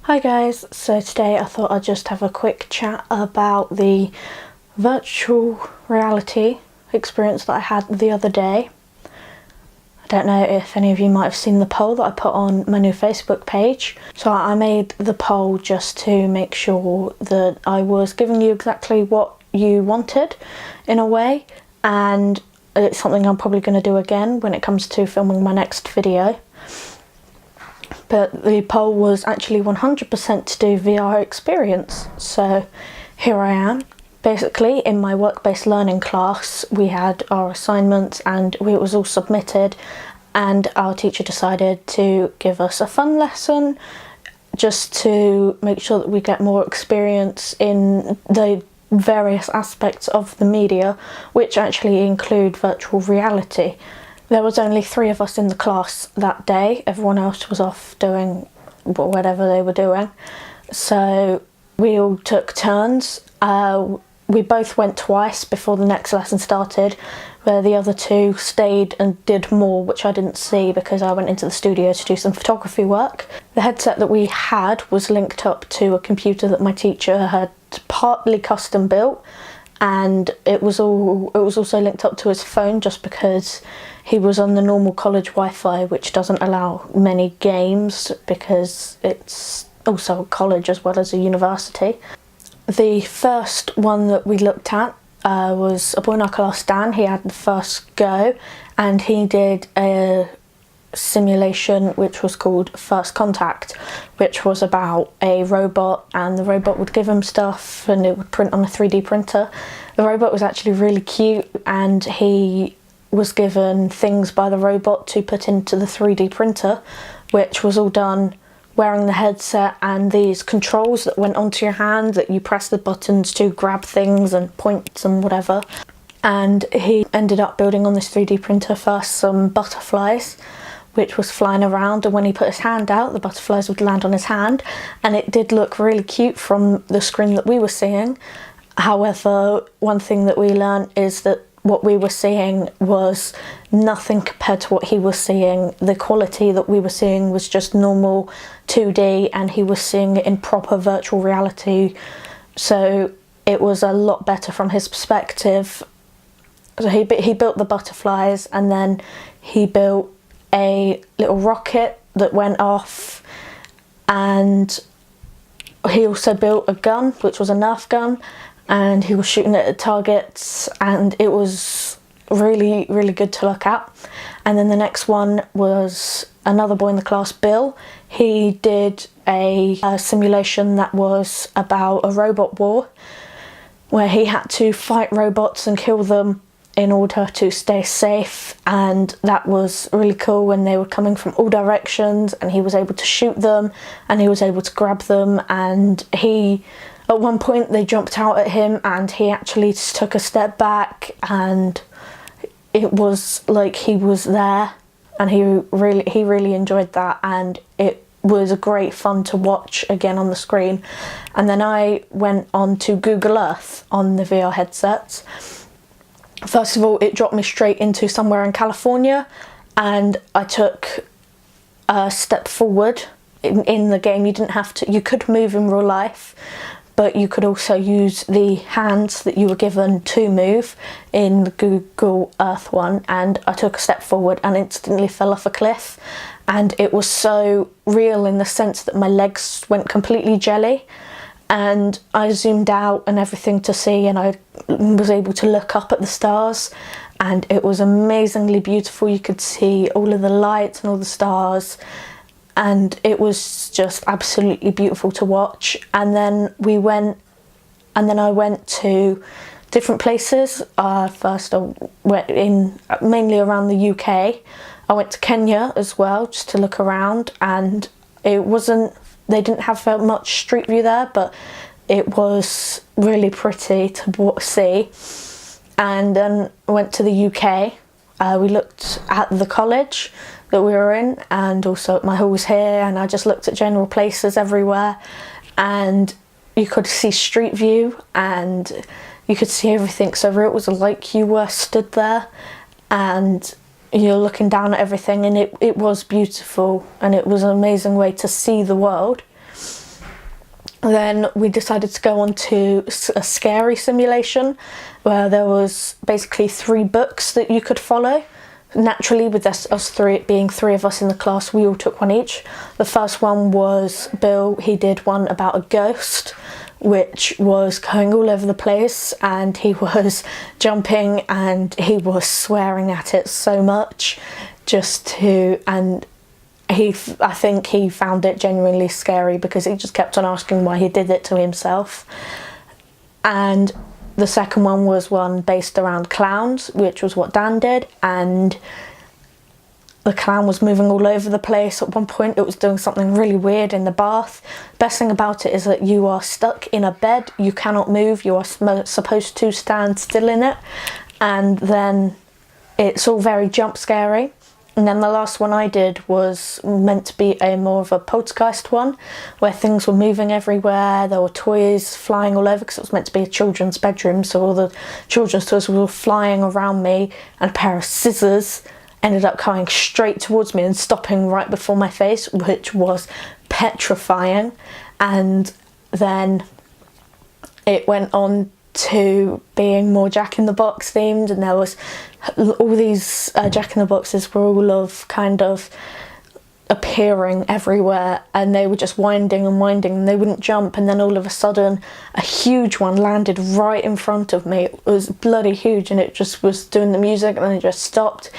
Hi guys, so today I thought I'd just have a quick chat about the virtual reality experience that I had the other day. I don't know if any of you might have seen the poll that I put on my new Facebook page. So I made the poll just to make sure that I was giving you exactly what you wanted in a way, and it's something I'm probably going to do again when it comes to filming my next video. But the poll was actually 100% to do VR experience. So here I am. Basically, in my work-based learning class, we had our assignments and it was all submitted, and our teacher decided to give us a fun lesson just to make sure that we get more experience in the various aspects of the media, which actually include virtual reality. There was only 3 of us in the class that day. Everyone else was off doing whatever they were doing. So we all took turns. We both went twice before the next lesson started, where the other 2 stayed and did more, which I didn't see because I went into the studio to do some photography work. The headset that we had was linked up to a computer that my teacher had partly custom built, and it was also linked up to his phone just because he was on the normal college Wi-Fi, which doesn't allow many games because it's also a college as well as a university. The first one that we looked at was a boy in our class, Dan. He had the first go, and he did a simulation which was called First Contact, which was about a robot, and the robot would give him stuff and it would print on a 3D printer. The robot was actually really cute, and he was given things by the robot to put into the 3D printer, which was all done wearing the headset and these controls that went onto your hand that you press the buttons to grab things and points and whatever. And he ended up building on this 3D printer first some butterflies which was flying around, and when he put his hand out the butterflies would land on his hand, and it did look really cute from the screen that we were seeing. However, one thing that we learned is that what we were seeing was nothing compared to what he was seeing. The quality that we were seeing was just normal 2D, and he was seeing it in proper virtual reality, so it was a lot better from his perspective. So he built the butterflies, and then he built a little rocket that went off, and he also built a gun which was a Nerf gun, and he was shooting it at targets, and it was really good to look at. And then the next one was another boy in the class, Bill. He did a simulation that was about a robot war, where he had to fight robots and kill them in order to stay safe, and that was really cool when they were coming from all directions, and he was able to shoot them and he was able to grab them, and at one point they jumped out at him and he actually took a step back, and it was like he was there, and he really enjoyed that, and it was great fun to watch again on the screen. And then I went on to Google Earth on the VR headsets. First of all, it dropped me straight into somewhere in California, and I took a step forward in the game. You could move in real life, but you could also use the hands that you were given to move in the Google Earth one, and I took a step forward and instantly fell off a cliff, and it was so real in the sense that my legs went completely jelly, and I zoomed out and everything to see, and I was able to look up at the stars, and it was amazingly beautiful. You could see all of the lights and all the stars, and it was just absolutely beautiful to watch. And then I went to different places. First I went mainly around the UK. I went to Kenya as well, just to look around, and they didn't have much street view there, but it was really pretty to see. And then I went to the UK. We looked at the college that we were in, and also at my halls here, and I just looked at general places everywhere, and you could see street view and you could see everything so real. It was like you were stood there and you're looking down at everything, and it was beautiful, and it was an amazing way to see the world. Then we decided to go on to a scary simulation where there was basically 3 books that you could follow. Naturally, with us three being 3 of us in the class, we all took one each. The first one was Bill. He did one about a ghost which was going all over the place, and he was jumping and he was swearing at it so much I think he found it genuinely scary because he just kept on asking why he did it to himself. And the second one was one based around clowns, which was what Dan did, and the clown was moving all over the place. At one point it was doing something really weird in the bath. Best thing about it is that you are stuck in a bed, you cannot move, you are supposed to stand still in it, and then it's all very jump scary. And then the last one I did was meant to be more of a poltergeist one, where things were moving everywhere, there were toys flying all over, because it was meant to be a children's bedroom, so all the children's toys were all flying around me, and a pair of scissors ended up coming straight towards me and stopping right before my face, which was petrifying. And then it went on to being more Jack in the Box themed, and there was all these Jack in the Boxes were all of kind of appearing everywhere, and they were just winding and winding and they wouldn't jump, and then all of a sudden a huge one landed right in front of me. It was bloody huge, and it just was doing the music and then it just stopped,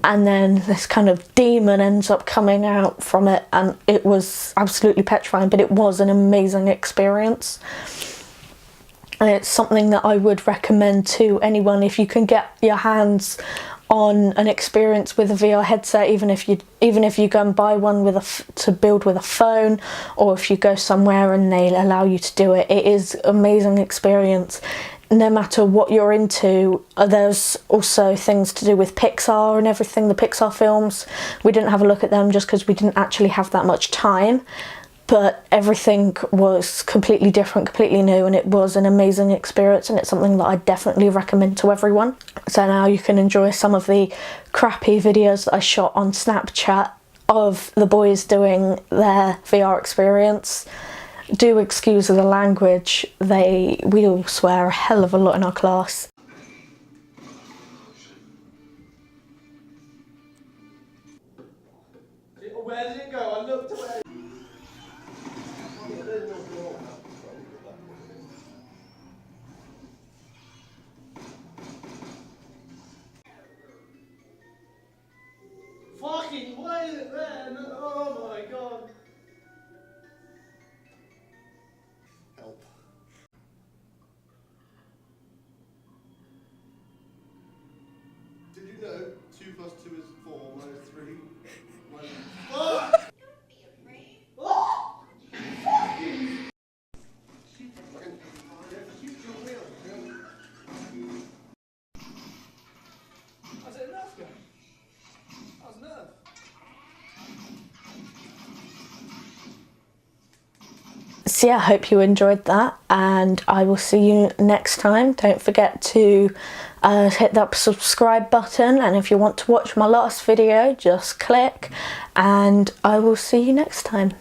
and then this kind of demon ends up coming out from it, and it was absolutely petrifying, but it was an amazing experience. And it's something that I would recommend to anyone if you can get your hands on an experience with a VR headset, even if you go and buy one to build with a phone, or if you go somewhere and they allow you to do it. It is an amazing experience. No matter what you're into. There's also things to do with Pixar and everything, the Pixar films. We didn't have a look at them just because we didn't actually have that much time. But everything was completely different, completely new, and it was an amazing experience, and it's something that I definitely recommend to everyone. So now you can enjoy some of the crappy videos that I shot on Snapchat of the boys doing their VR experience. Do excuse the language, we all swear a hell of a lot in our class. Where did it go? I looked away. Fucking, why is it there? Oh my god. Help. Did you know 2 plus 2 is 4 minus 3? Oh! Don't be afraid. Oh! Fucking! Was it enough, guys? That was enough. So yeah, I hope you enjoyed that, and I will see you next time. Don't forget to hit that subscribe button, and if you want to watch my last video, just click, and I will see you next time.